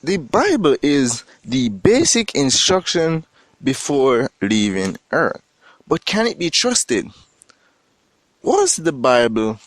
The Bible is the basic instruction before leaving earth. But can it be trusted? Was the Bible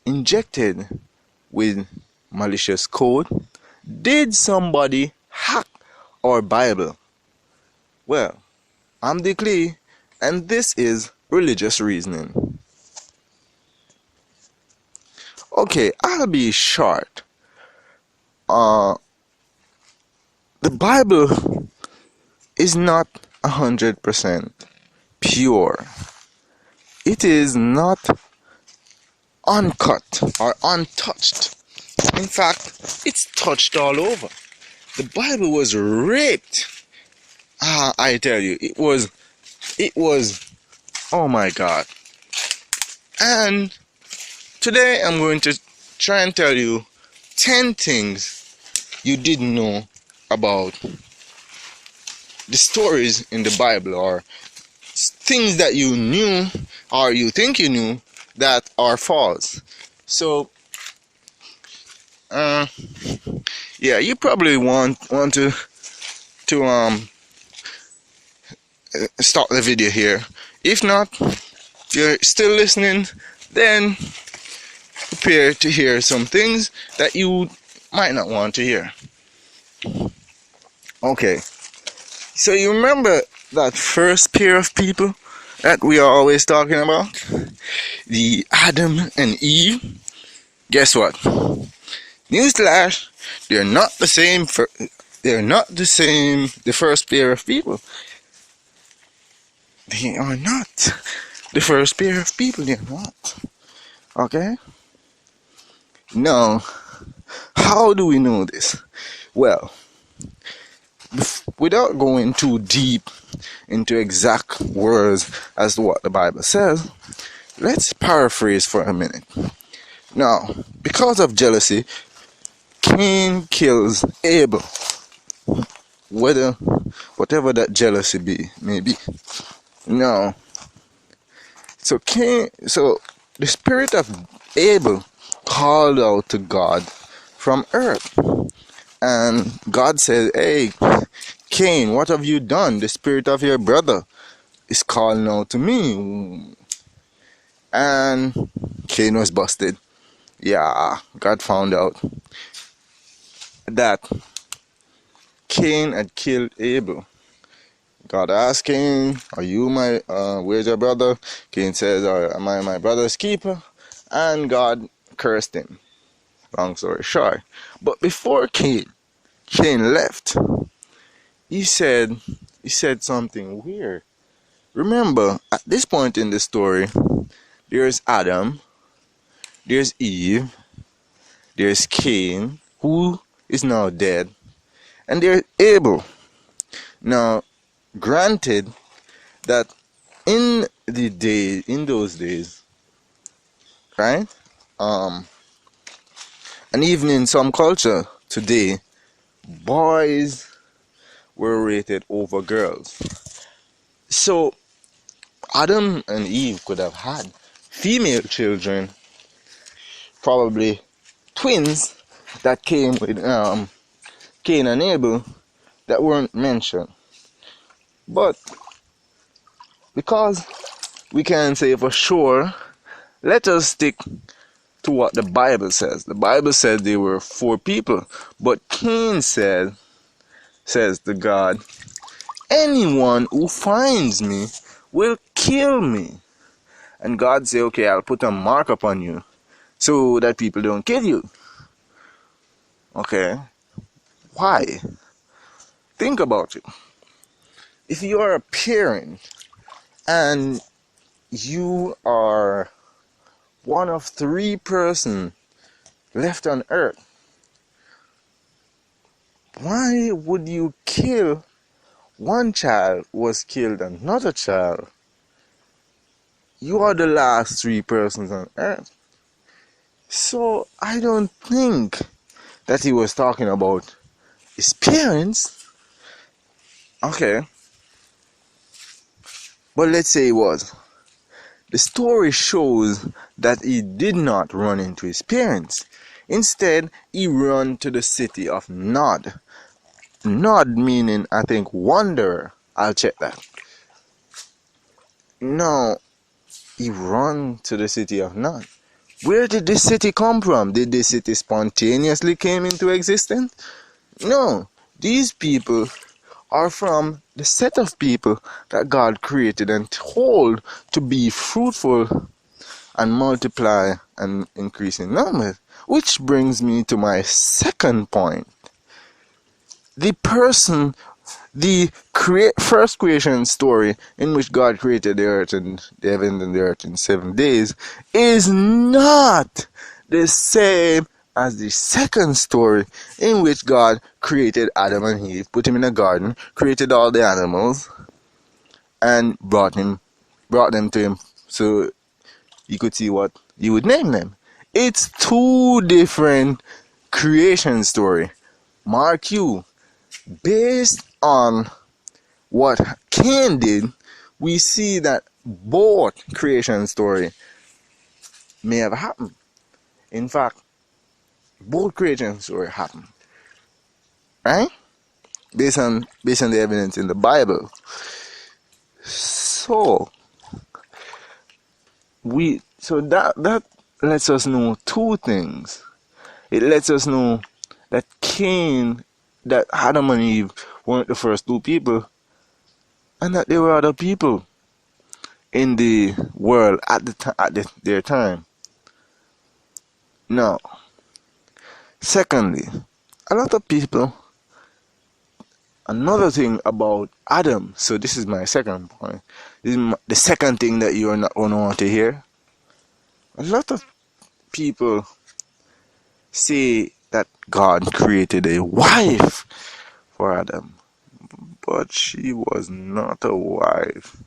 injected with malicious code? Did somebody hack our Bible? Well, I'm Dick Lee, and this is Religious Reasoning. Okay, I'll be short. The Bible is not 100% pure. It is not uncut or untouched. In fact, it's touched all over. The Bible was raped. I tell you, it was, oh my God. And today I'm going to try and tell you 10 things you didn't know about the stories in the Bible, or things that you knew or you think you knew that are false. So, yeah, you probably want to stop the video here. If not, if you're still listening, then prepare to hear some things that you might not want to hear. Okay, so you remember that first pair of people that we are always talking about? The Adam and Eve? Guess what? Newsflash, they're not the same. They're not the same. The first pair of people. They are not the first pair of people. They're not. Okay. Now, how do we know this? Well, without going too deep into exact words as to what the Bible says, let's paraphrase for a minute. Now, because of jealousy, Cain kills Abel, whatever that jealousy may be. Now, so the spirit of Abel called out to God from earth, and God said, "Hey, Cain, what have you done? The spirit of your brother is calling out to me." And Cain was busted. Yeah, God found out that Cain had killed Abel. God asked Cain, "Are you where's your brother?" Cain says, "Am I my brother's keeper?" And God cursed him. Long story short. But before Cain left, he said something weird. Remember, at this point in the story, there's Adam, there's Eve, there's Cain, who is now dead, and there's Abel. Now, granted that in those days, right? And even in some culture today, boys were rated over girls. So Adam and Eve could have had female children, probably twins that came with Cain and Abel, that weren't mentioned. But because we can't say for sure, let us stick to what the Bible says. The Bible said there were 4 people, but Cain says to God, "Anyone who finds me will kill me." And God said, "Okay, I'll put a mark upon you so that people don't kill you." Okay, why? Think about it. If you are a parent and you are one of 3 persons left on earth, why would you kill one child was killed another child? You are the last 3 persons on earth. So I don't think that he was talking about his parents. Okay. But let's say he was. The story shows that he did not run into his parents. Instead, he run to the city of Nod. Nod meaning, I think, wanderer. I'll check that. No, he run to the city of Nod. Where did this city come from? Did this city spontaneously came into existence? No, these people are from the set of people that God created and told to be fruitful and multiply and increase in numbers. Which brings me to my second point. The person, the first creation story in which God created the earth and the heavens and the earth in 7 days is not the same as the second story in which God created Adam and Eve, put him in a garden, created all the animals, and brought them to him so you could see what you would name them. It's two different creation story. Mark you, based on what Cain did, we see that both creation story may have happened. In fact, both creation story happened, right? Based on the evidence in the Bible. So that lets us know two things. It lets us know that that Adam and Eve weren't the first two people, and that there were other people in the world at their time. Now, secondly, a lot of people. Another thing about Adam. So this is my second point. This is the second thing that you are not going to want to hear. A lot of people say that God created a wife for Adam, but she was not a wife.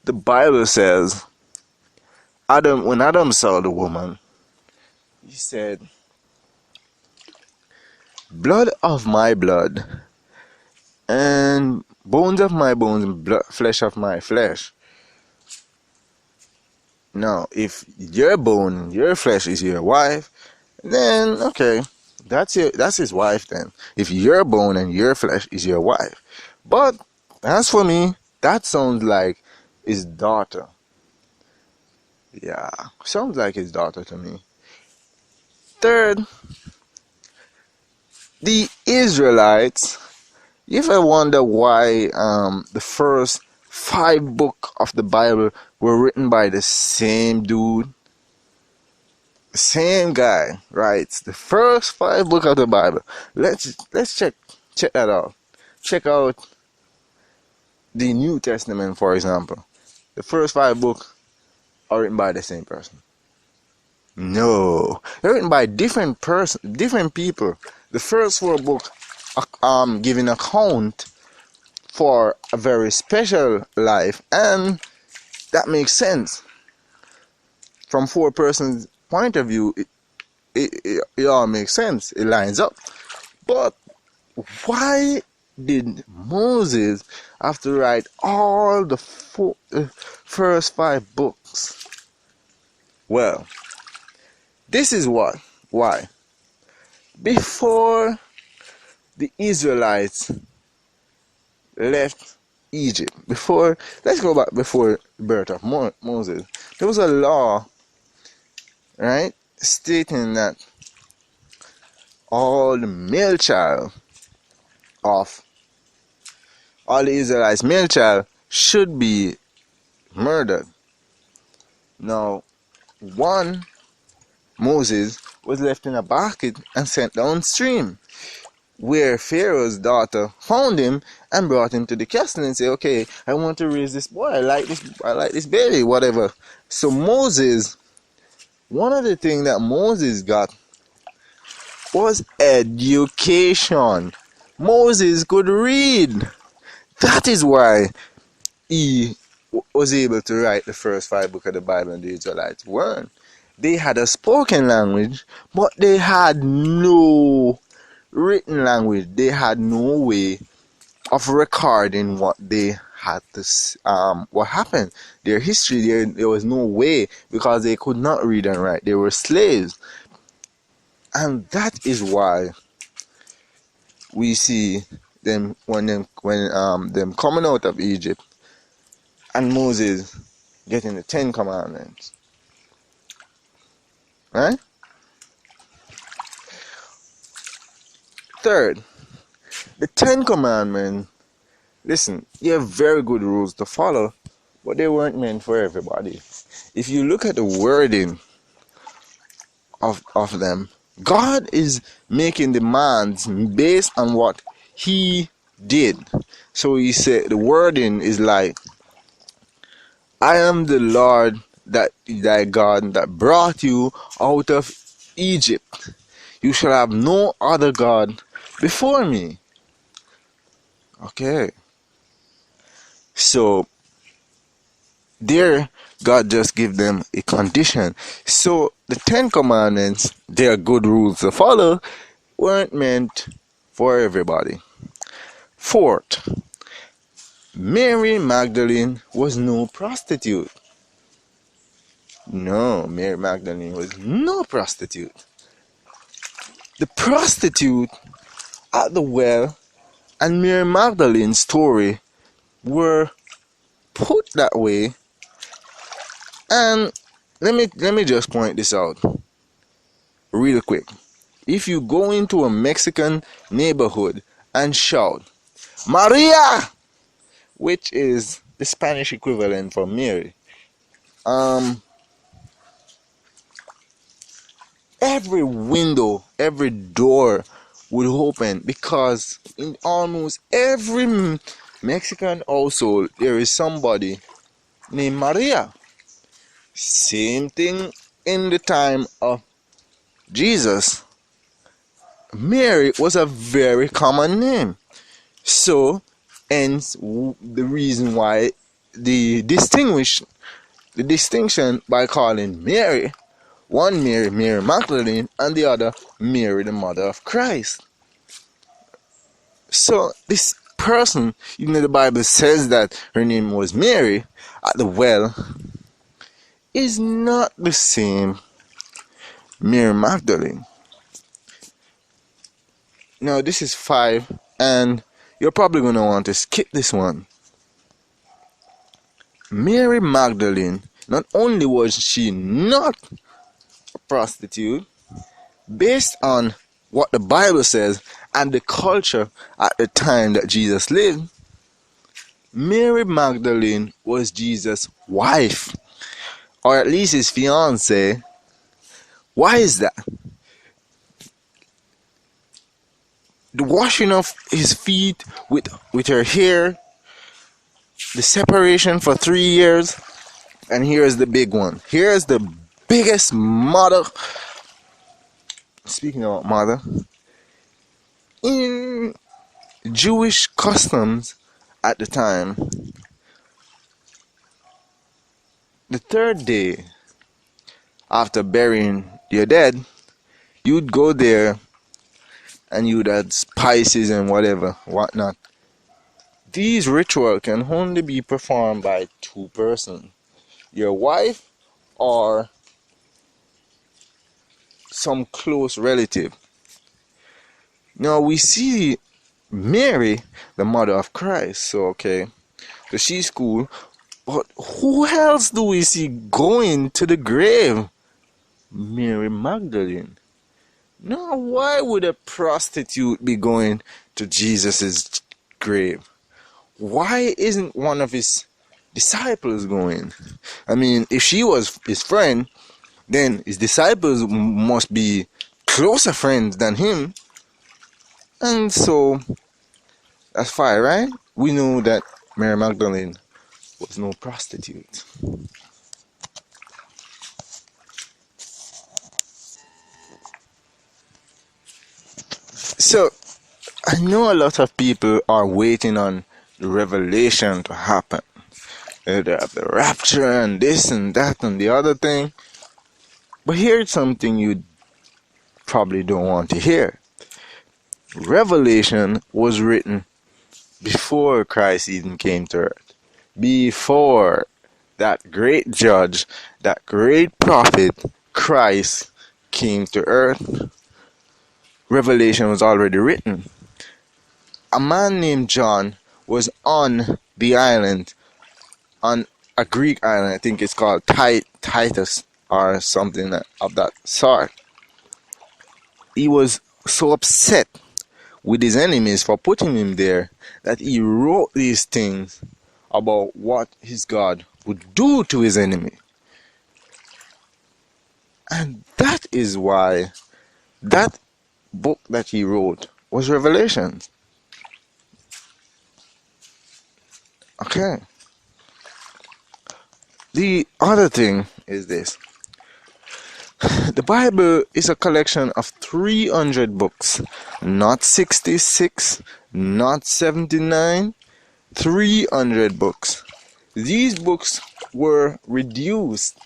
The Bible says when Adam saw the woman, he said, "Blood of my blood and bones of my bones and flesh of my flesh." Now, if your bone, your flesh is your wife, then okay, that's his wife then. If your bone and your flesh is your wife. But as for me, that sounds like his daughter. Yeah, sounds like his daughter to me. Third, the Israelites. You ever wonder why the first 5 books of the Bible were written by the same dude? The same guy writes the first 5 books of the Bible. Let's check that out. Check out the New Testament, for example. The first 5 books are written by the same person. No, they're written by different people. The first 4 books give an account for a very special life, and that makes sense from 4 persons' point of view. It all makes sense. It lines up. But why did Moses have to write all the first 5 books? Well, this is why. Before the Israelites left Egypt, let's go back before the birth of Moses, there was a law, right, stating that all the male child of all the Israelites' male child should be murdered. Now, one, Moses, was left in a basket and sent downstream, where Pharaoh's daughter found him and brought him to the castle and said, "Okay, I want to raise this boy. I like this baby, whatever." So Moses, one of the things that Moses got was education. Moses could read. That is why he was able to write the first 5 books of the Bible, and the Israelites weren't. They had a spoken language, but they had no written language. They had no way of recording what they had to what happened, their history. There was no way, because they could not read and write. They were slaves, And that is why we see them coming out of Egypt and Moses getting the 10 Commandments. Right? Third, the 10 Commandments, listen, they have very good rules to follow, but they weren't meant for everybody. If you look at the wording of them, God is making demands based on what He did. So He said the wording is like, I am the Lord that thy God that brought you out of Egypt. You shall have no other God before me. Okay. So there God just give them a condition. So the 10 Commandments, they are good rules to follow, weren't meant for everybody. Fourth, Mary Magdalene was no prostitute. No, Mary Magdalene was no prostitute. The prostitute at the well and Mary Magdalene's story were put that way. And let me just point this out real quick. If you go into a Mexican neighborhood and shout Maria, which is the Spanish equivalent for Mary, every window, every door would open, because in almost every Mexican household there is somebody named Maria. Same thing in the time of Jesus. Mary was a very common name. So, hence the reason why the distinction by calling Mary, one Mary, Mary Magdalene, and the other Mary, the mother of Christ. So this person, even though the Bible says that her name was Mary at the well, is not the same Mary Magdalene. Now this is 5, and you're probably going to want to skip this one. Mary Magdalene, not only was she not a prostitute, based on what the Bible says and the culture at the time that Jesus lived, Mary Magdalene was Jesus' wife, or at least his fiancée. Why is that? The washing of his feet with her hair, the separation for 3 years, and here's the big one. Here's the biggest mother. Speaking of mother, in Jewish customs at the time, the third day after burying your dead, you'd go there and you'd add spices and whatnot. These rituals can only be performed by 2 persons, your wife or some close relative. Now we see Mary, the mother of Christ, so she's cool, but who else do we see going to the grave? Mary Magdalene. Now why would a prostitute be going to Jesus' grave? Why isn't one of his disciples going? I mean, if she was his friend, then his disciples must be closer friends than him. And so, that's fine, right? We know that Mary Magdalene was no prostitute. So, I know a lot of people are waiting on the revelation to happen. They have the rapture and this and that and the other thing. But here's something you probably don't want to hear. Revelation was written before Christ even came to earth. Before that great judge, that great prophet, Christ came to earth. Revelation was already written. A man named John was on the island, on a Greek island. I think it's called Titus or something of that sort. He was so upset with his enemies for putting him there that he wrote these things about what his God would do to his enemy. And that is why that book that he wrote was Revelation. Okay. The other thing is this. The Bible is a collection of 300 books, not 66, not 79, 300 books. These books were reduced.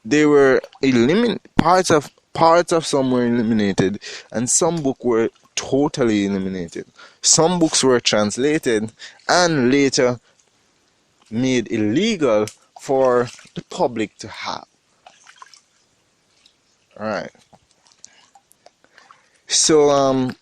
They were eliminated. Parts of some were eliminated, and some books were totally eliminated. Some books were translated and later made illegal for the public to have. Alright. So